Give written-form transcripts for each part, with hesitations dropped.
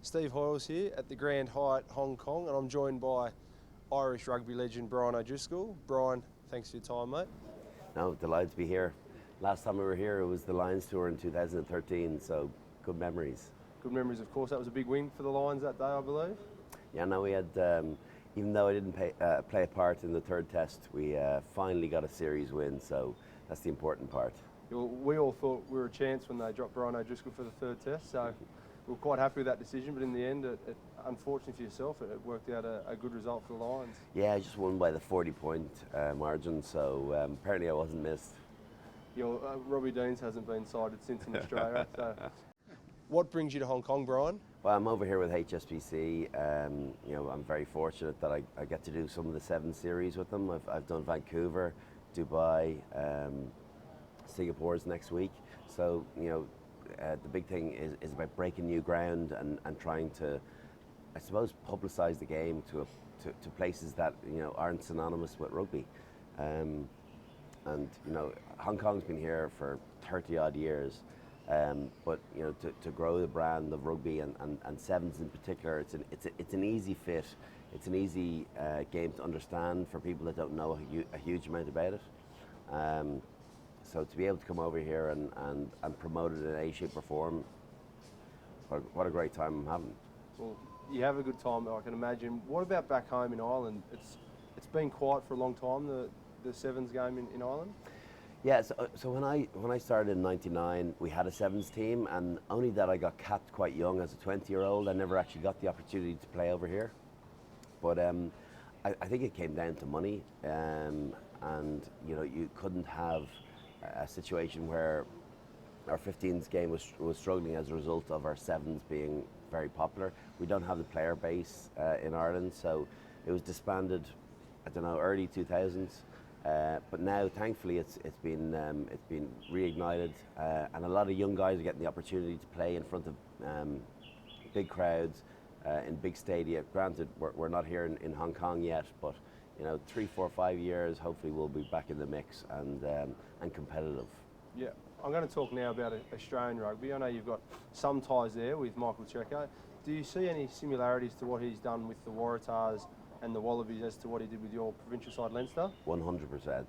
Steve Hoiles here at the Grand Hyatt, Hong Kong, and I'm joined by Irish rugby legend Brian O'Driscoll. Brian, thanks for your time, mate. No, delighted to be here. Last time we were here, it was the Lions tour in 2013, so good memories. Good memories, of course. That was a big win for the Lions that day, I believe. Yeah, no, we had, even though I didn't play a part in the third test, we finally got a series win, so that's the important part. We all thought we were a chance when they dropped Brian O'Driscoll for the third test, so we were quite happy with that decision, but in the end, unfortunately for yourself, it worked out a good result for the Lions. Yeah, I just won by the 40-point margin, so apparently I wasn't missed. Robbie Deans hasn't been cited since in Australia. So, what brings you to Hong Kong, Brian? Well, I'm over here with HSBC. I'm very fortunate that I get to do some of the 7 series with them. I've done Vancouver, Dubai, Singapore's next week. So, the big thing is about breaking new ground and trying to, I suppose, publicise the game to places that aren't synonymous with rugby. Hong Kong's been here for 30 odd years, but to grow the brand of rugby and sevens in particular, it's an easy fit. It's an easy game to understand for people that don't know a huge amount about it. So to be able to come over here and promote it in any shape or form, what a great time I'm having. Well, you have a good time, I can imagine. What about back home in Ireland? It's been quiet for a long time, the sevens game in Ireland. Yeah, so when I started in '99, we had a sevens team, and only that I got capped quite young as a 20-year-old. I never actually got the opportunity to play over here. But I think it came down to money, and you couldn't have a situation where our 15s game was struggling as a result of our sevens being very popular. We don't have the player base in Ireland, so it was disbanded, I don't know, early 2000s. But now, thankfully, it's been reignited, and a lot of young guys are getting the opportunity to play in front of big crowds in big stadia. Granted, we're not here in Hong Kong yet, but 3, 4, 5 years, hopefully, we'll be back in the mix and competitive. Yeah, I'm going to talk now about Australian rugby. I know you've got some ties there with Michael Checo. Do you see any similarities to what he's done with the Waratahs and the Wallabies as to what he did with your provincial side Leinster? 100%.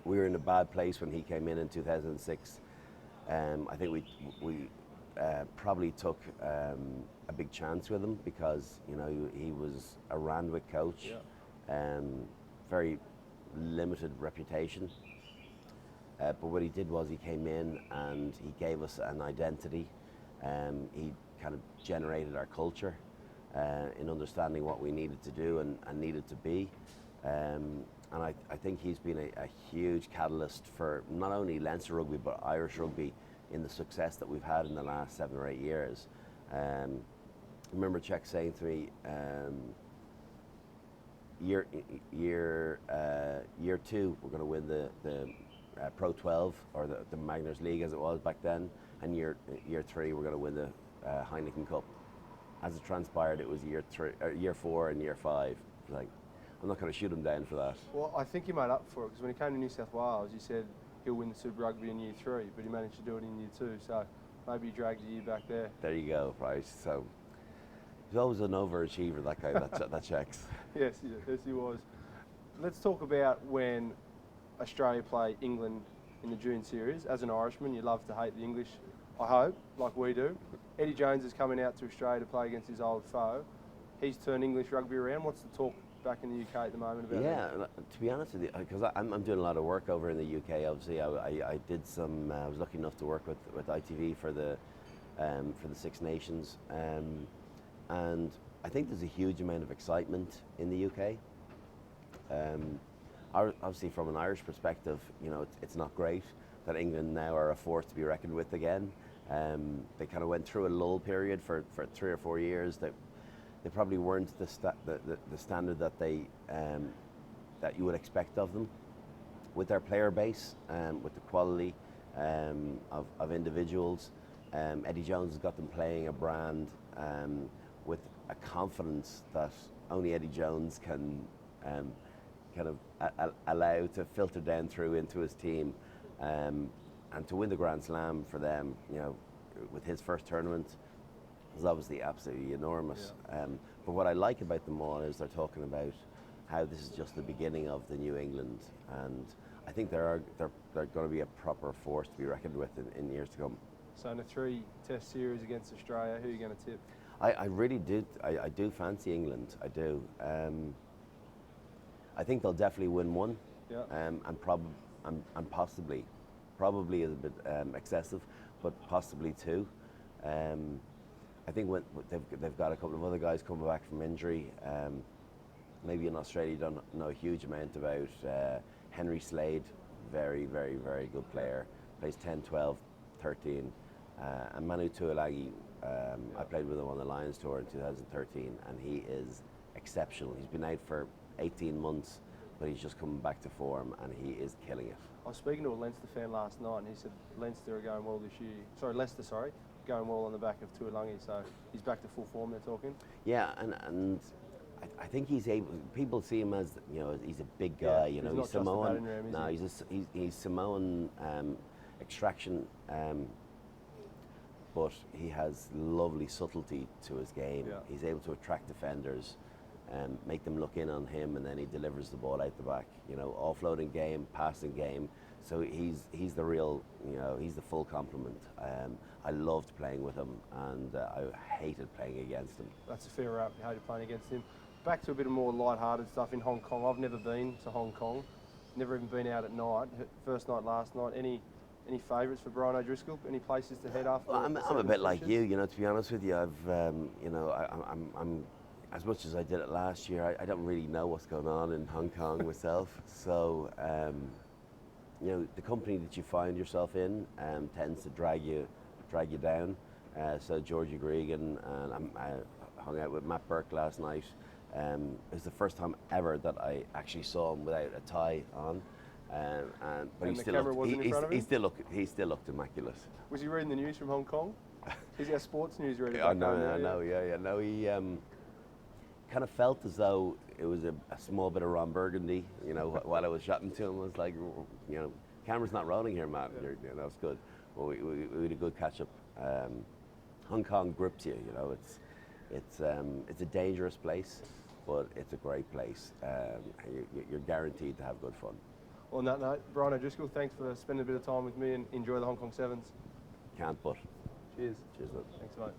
We were in a bad place when he came in 2006. I think we probably took a big chance with him because he was a Randwick coach, very limited reputation. But what he did was he came in and he gave us an identity. He kind of generated our culture in understanding what we needed to do and needed to be. And I think he's been a huge catalyst for not only Leinster rugby but Irish rugby in the success that we've had in the last 7 or 8 years. I remember Czech saying to me, year 2 we're going to win the Pro 12 or the Magners League as it was back then, and year 3 we're going to win the Heineken Cup. As it transpired, it was year 4 and year 5. Like, I'm not going to shoot him down for that. Well, I think he made up for it because when he came to New South Wales, he said he'll win the Super Rugby in year 3, but he managed to do it in year 2. So maybe he dragged a year back there. There you go, right? So he's always an overachiever, that guy. that checks. Yes, he was. Let's talk about when Australia play England in the June series. As an Irishman, you love to hate the English, I hope, like we do. Eddie Jones is coming out to Australia to play against his old foe. He's turned English rugby around. What's the talk back in the UK at the moment about that? Yeah, to be honest with you, because I'm doing a lot of work over in the UK. Obviously, I did some. I was lucky enough to work with ITV for the Six Nations, and I think there's a huge amount of excitement in the UK. Obviously, from an Irish perspective, it's not great that England now are a force to be reckoned with again. They kind of went through a lull period for 3 or 4 years. That they probably weren't the standard that that you would expect of them, with their player base, with the quality of individuals. Eddie Jones has got them playing a brand with a confidence that only Eddie Jones can kind of allow to filter down through into his team, and to win the Grand Slam for them, with his first tournament, is obviously absolutely enormous. But what I like about them all is they're talking about how this is just the beginning of the New England, and I think they're going to be a proper force to be reckoned with in years to come. So in a 3-test series against Australia, who are you going to tip? I really did. I do fancy England. I do. I think they'll definitely win one. Yeah. And possibly, probably is a bit excessive, but possibly two. I think they've got a couple of other guys coming back from injury. Maybe in Australia you don't know a huge amount about Henry Slade, very, very, very good player. Plays 10, 12, 13. And Manu Tuilagi, I played with him on the Lions Tour in 2013, and he is exceptional. He's been out for 18 months, but he's just coming back to form, and he is killing it. I was speaking to a Leinster fan last night, and he said Leinster are going well this year. Leicester, going well on the back of Tuilagi, so he's back to full form. They're talking. Yeah, and I think he's able. People see him as he's a big guy. Yeah, he's Samoan. No, he's Samoan extraction, but he has lovely subtlety to his game. Yeah. He's able to attract defenders, make them look in on him, and then he delivers the ball out the back. Offloading game, passing game. So he's the real, he's the full complement. I loved playing with him, and I hated playing against him. That's a fair rap. You hated playing against him. Back to a bit of more light-hearted stuff in Hong Kong. I've never been to Hong Kong. Never even been out at night. First night, last night. Any favourites for Brian O'Driscoll? Any places to head after? Well, I'm a bit like you, to be honest with you. I'm as much as I did it last year. I don't really know what's going on in Hong Kong myself. So, the company that you find yourself in tends to drag you down. So Georgie Gregan, and I hung out with Matt Burke last night. It was the first time ever that I actually saw him without a tie on. But he still looked immaculate. Was he reading the news from Hong Kong? He's our sports news reader. I know. No, he kind of felt as though it was a small bit of Ron Burgundy. While I was chatting to him, I was like, camera's not rolling here, man. Yeah. It's good. Well, we had a good catch up. Hong Kong grips you. It's a dangerous place, but it's a great place. You're guaranteed to have good fun. On that note, Brian O'Driscoll, thanks for spending a bit of time with me, and enjoy the Hong Kong Sevens. Can't but. Cheers. Cheers, mate. Thanks, mate.